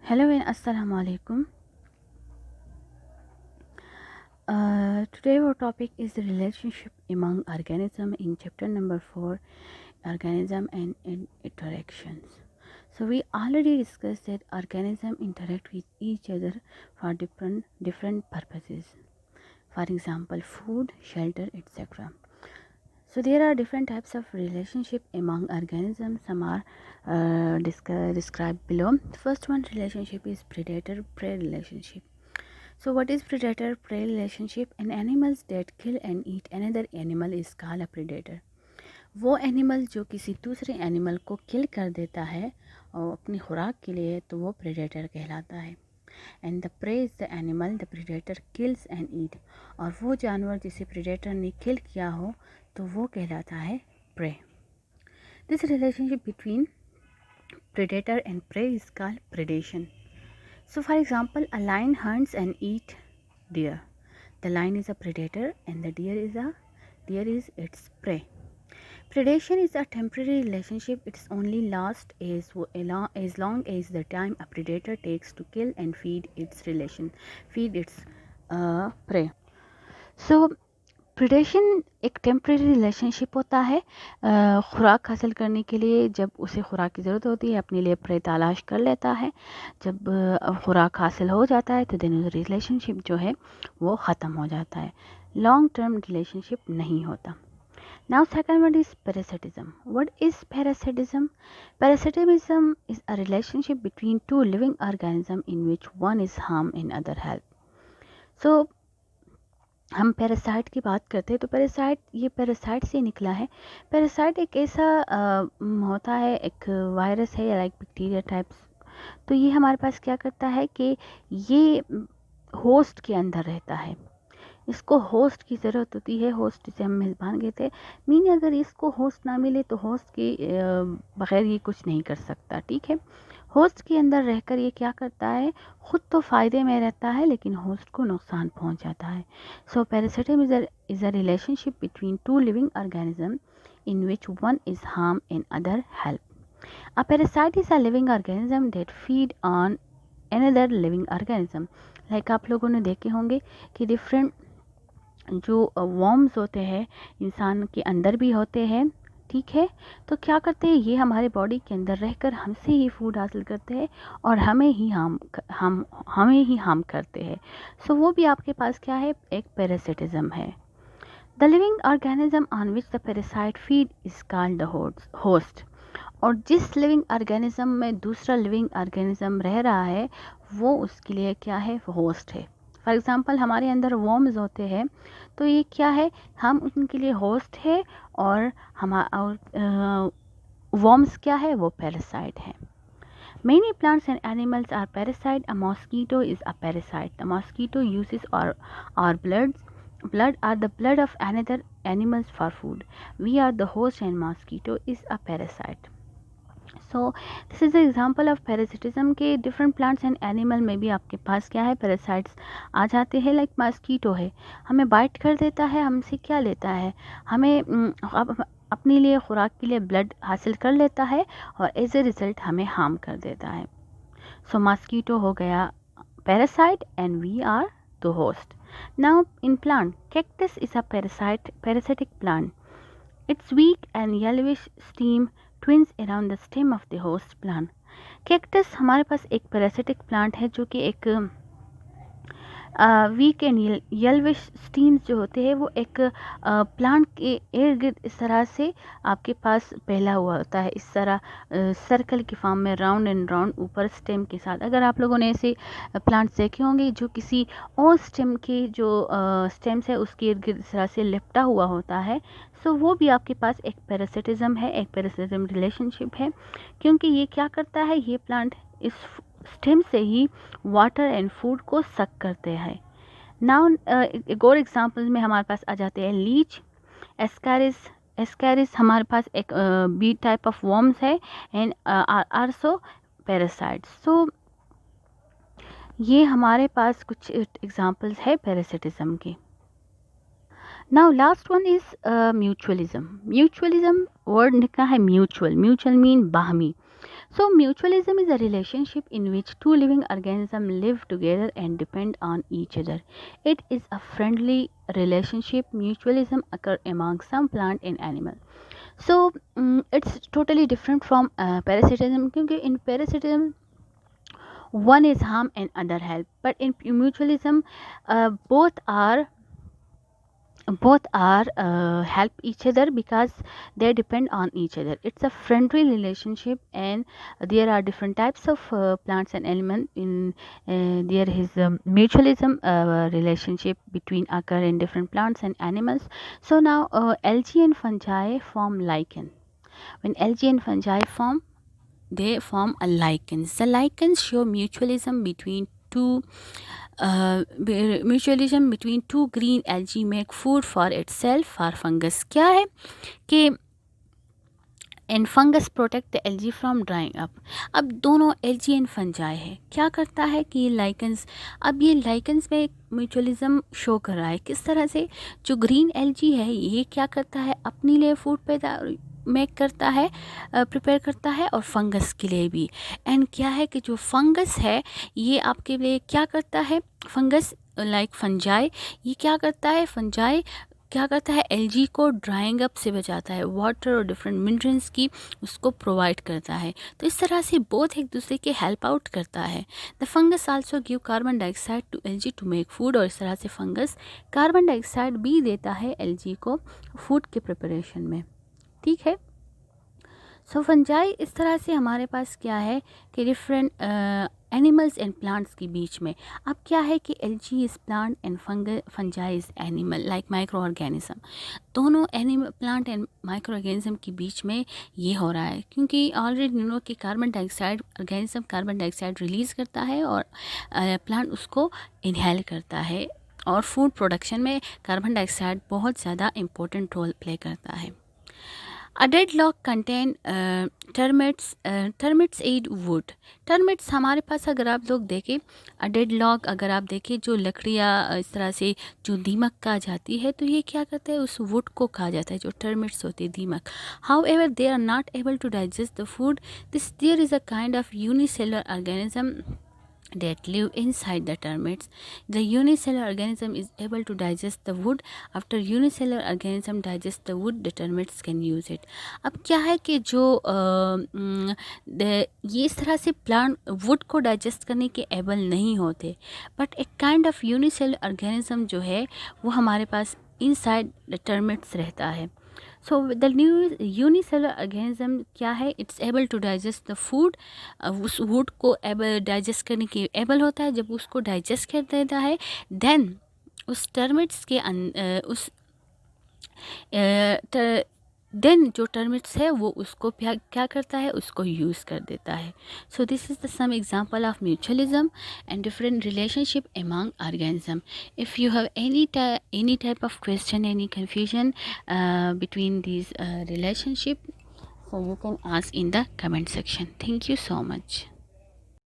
Hello and Assalamu alaikum. Today our topic is the relationship among organism in chapter number 4, organism and interactions. So we already discussed that organism interact with each other for different purposes. For example, food, shelter, etc. So there are different types of relationship among organisms. Some are described below. The first one relationship is predator-prey relationship. So what is predator-prey relationship? An animals that kill and eat another animal is called a predator. वो animal जो किसी दूसरे animal को किल कर देता है और अपनी खुराक के लिए, तो वो प्रेडेटर कहलाता है. And the prey is the animal the predator kills and eat. और वो जानवर जिसे प्रेडेटर ने किल किया हो तो वो कहलाता है prey. This relationship between predator and prey is called predation. So for example, a lion hunts and eats deer. The lion is a predator and the deer is its prey. Predation is a temporary relationship. It's only lasts as long as the time a predator takes to kill and feed its prey. So predation एक temporary relationship होता है खुराक हासिल करने के लिए. जब उसे खुराक की ज़रूरत होती है अपने लिए प्रे तलाश कर लेता है. जब खुराक हासिल हो जाता है तो देन रिलेशनशिप जो है वो ख़त्म हो जाता है. लॉन्ग टर्म रिलेशनशिप नहीं होता. Now second one is parasitism. What is parasitism? Parasitism is a relationship between two living organisms in which one is harm and other help. So हम पैरासाइट की बात करते हैं तो पैरासाइट से निकला है. पैरासाइट एक ऐसा होता है, एक वायरस है या लाइक बैक्टीरिया टाइप्स. तो ये हमारे पास क्या करता है कि ये होस्ट के अंदर रहता है. इसको होस्ट की ज़रूरत होती है. होस्ट जिसे हम मेज़बान कहते हैं. मीन अगर इसको होस्ट ना मिले तो होस्ट के बग़ैर ये कुछ नहीं कर सकता. ठीक है. होस्ट के अंदर रहकर ये क्या करता है, ख़ुद तो फ़ायदे में रहता है लेकिन होस्ट को नुकसान पहुंचाता है. So parasitism is a relationship between two living organism in which one is harm and other help. A parasite is a living organism that feed on another living organism. Like आप लोगों ने देखे होंगे कि डिफरेंट जो worms होते हैं इंसान के अंदर भी होते हैं. ठीक है. तो क्या करते हैं, ये हमारे बॉडी के अंदर रहकर हमसे ही फूड हासिल करते हैं और हमें ही हार्म करते हैं. सो वो भी आपके पास क्या है, एक पैरासिटिज्म है. The living organism on which the parasite feed is called the host. और जिस लिविंग ऑर्गेनिज्म में दूसरा लिविंग ऑर्गेनिज्म रह रहा है वो उसके लिए क्या है, होस्ट है. फॉर एग्ज़ाम्पल हमारे अंदर वॉर्म्स होते हैं तो ये क्या है, हम उनके लिए होस्ट है और वॉर्म्स क्या है, वो पैरासाइट है. Many plants and animals are parasite. A mosquito is a parasite. The mosquito uses our blood are the blood of another animals for food. We are the host and mosquito is a parasite. So this is example of parasitism के different plants and animal में भी आपके पास क्या है, parasites आ जाते हैं. Like mosquito है, हमें बाइट कर देता है, हमसे क्या लेता है, हमें अपने लिए खुराक के लिए ब्लड हासिल कर लेता है और एज ए रिज़ल्ट हमें हार्म कर देता है. सो मस्कीटो हो गया parasite and we are the host. Now in plant, cactus is a parasitic plant. Its weak and yellowish stem twines around the stem of the host plant. Cactus हमारे पास एक parasitic plant है जो कि एक week and येल्विश stems जो होते हैं वो एक प्लांट के इर्द गिर्द इस तरह से आपके पास फैला हुआ होता है, इस तरह सर्कल की फॉर्म में राउंड एंड राउंड ऊपर स्टेम के साथ. अगर आप लोगों ने ऐसे प्लांट्स देखे होंगे जो किसी और स्टेम के जो स्टेम्स है उसके इर्द गिर्द इस तरह से लिपटा हुआ होता है, सो वो भी आपके पास एक पैरासिटिज्म है, एक पैरासिटिज्म रिलेशनशिप है. क्योंकि ये क्या करता है, ये प्लांट इस स्टेम से ही वाटर एंड फूड को सक करते हैं. नाउ एक और एग्जांपल में हमारे पास आ जाते हैं लीच, एस्कैरिस हमारे पास एक बी टाइप ऑफ वर्म्स है एंड आल्सो पैरासाइट्स. सो ये हमारे पास कुछ एग्जांपल्स है पैरासिटिज्म के. Now last one is mutualism. Mutualism word का है म्यूचुअल मीन बाहमी. So mutualism is a relationship in which two living organisms live together and depend on each other. It is a friendly relationship. Mutualism occurs among some plant and animal. So it's totally different from parasitism, क्योंकि in parasitism one is harm and other help, but in mutualism both are help each other because they depend on each other. It's a friendly relationship, and there are different types of plants and elements in there is mutualism relationship between occur in different plants and animals. So now algae and fungi form lichen. When algae and fungi form, they form a lichens. The lichens show mutualism between two green algae make food for itself for fungus. क्या है कि and fungus protect the algae from drawing up. अब दोनों algae and fungi है, क्या करता है कि ये लाइकन्स, अब ये लाइकन्स में म्यूचुअलिज्म शो कर रहा है. किस तरह से? जो ग्रीन एल्जी है ये क्या करता है, अपने लिए फूड पैदा मेक करता है, प्रिपेयर करता है, और फंगस के लिए भी. एंड क्या है कि जो फंगस है ये आपके लिए क्या करता है, फंगस लाइक फंजाई, ये क्या करता है, फंजाई क्या करता है, एलजी को ड्राइंग अप से बचाता है, वाटर और डिफरेंट मिनरल्स की उसको प्रोवाइड करता है. तो इस तरह से बोथ एक दूसरे के हेल्प आउट करता है. The fungus also give carbon dioxide to algae to make food, और इस तरह से फंगस कार्बन डाइऑक्साइड भी देता है एलजी को फूड के प्रिपरेशन में. ठीक है. सो फंजाई इस तरह से हमारे पास क्या है कि डिफरेंट एनिमल्स एंड प्लांट्स के बीच में. अब क्या है कि algae is plant and fungi is animal like micro organism. दोनों animal plant and micro organism के बीच में ये हो रहा है, क्योंकि ऑलरेडी नो कि carbon dioxide, organism carbon dioxide release करता है और प्लांट उसको इनहेल करता है, और फूड प्रोडक्शन में कार्बन डाइऑक्साइड बहुत ज़्यादा इम्पोर्टेंट रोल प्ले करता है. A dead log contain termites. Termites eat wood. Termites हमारे पास अगर आप लोग देखें, a dead log अगर आप देखें, जो लकड़ियाँ इस तरह से जो दीमक कहा जाती है, तो ये क्या करते हैं, उस wood को कहा जाता है, जो termites होते हैं दीमक. However, they are not able to digest the food. There is a kind of unicellular organism that live inside the termites. The unicellular organism is able to digest the wood. After unicellular organism digest the wood, the termites can use it. अब क्या है कि जो ये इस तरह से plant would को डाइजेस्ट करने के एबल नहीं होते, बट एक काइंड ऑफ यूनिसेलुलर ऑर्गेनिज्म जो है वो हमारे पास इनसाइड द टर्मिट्स रहता है. So the new unicellular organism क्या है, it's able to digest the food. उस वुड को एबल डाइजेस्ट करने के एबल होता है. जब उसको डाइजेस्ट कर देता है, देन उस टर्मिट्स के उस देन जो टर्मिट्स है वो उसको क्या करता है, उसको यूज़ कर देता है. So this is the some example of mutualism and different relationship among organism. If you have any type of question, any confusion between these relationship, so you can ask in the comment section. Thank you so much.